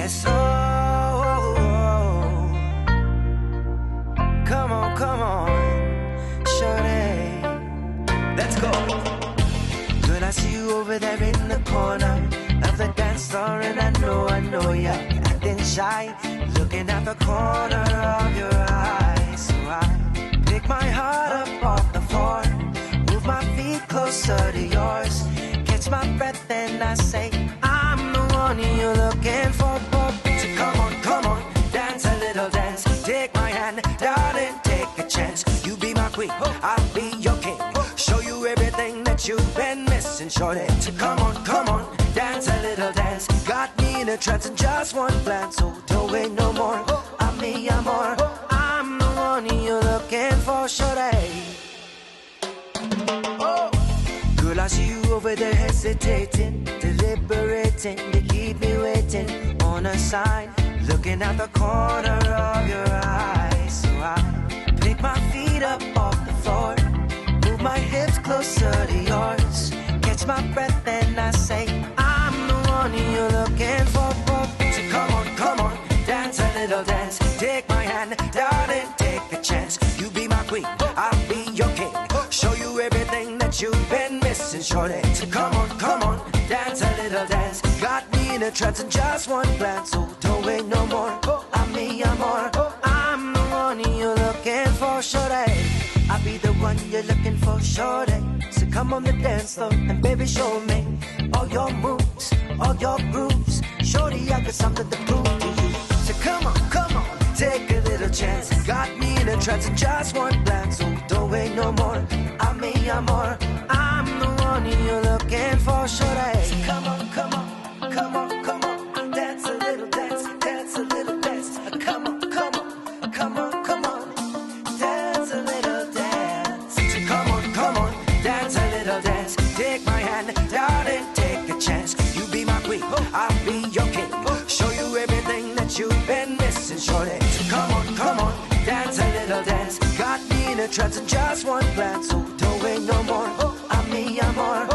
Yes, oh, come on, shorty, let's go. Girl, I see you over there in the corner of the dance floor, and I know you're acting shy, looking at the corner of your eyes. So I pick my heart up off the floor, move my feet closer to yours, catch my breath and I say, I'm the one you're looking for. So come on, dance a little dance. Take my hand, darling, take a chance. You be my queen, I'll be your king. Show you everything that you've been missing, shorty. So come on, dance a little dance. Got me in a trance in just one glance. So don't wait no more, I'm me, I'm more. I'm the one you're looking for, shorty. Girl, I see you over there hesitating, deliberating. You keep me waiting on a sign, looking at the corner of your eyes. So I pick my feet up off the floor, move my hips closer to yours, catch my breath and I say, I'm the one you're looking for. So come on, dance a little dance. Take my hand, darling, take a chance. You be my queen, I'll be your king. Show you everything that you've been missing, shorty. So come on, dance a little dance. Got me in a trance in just one glance. So don't wait no more, I'm me, I'm more. I'm the one you're looking for, shorty. I'll be the one you're looking for, shorty. So come on the dance floor and baby show me all your moves, all your grooves. Shorty, I got something to prove to you. So come on, take a little chance. Got me in a trance in just one glance. So don't wait no more, I'm me, I'm more. I'm the one you're looking for, shorty. So come on, dance a little dance, dance a little dance. Come on, dance a little dance. So come on, dance a little dance. Take my hand, darling, take a chance. You be my queen, I'll be your king. Show you everything that you've been missing, shorty. So come on, dance a little dance. Got me in a trance in just one glance. So don't wait no more, I'm me, I'm more.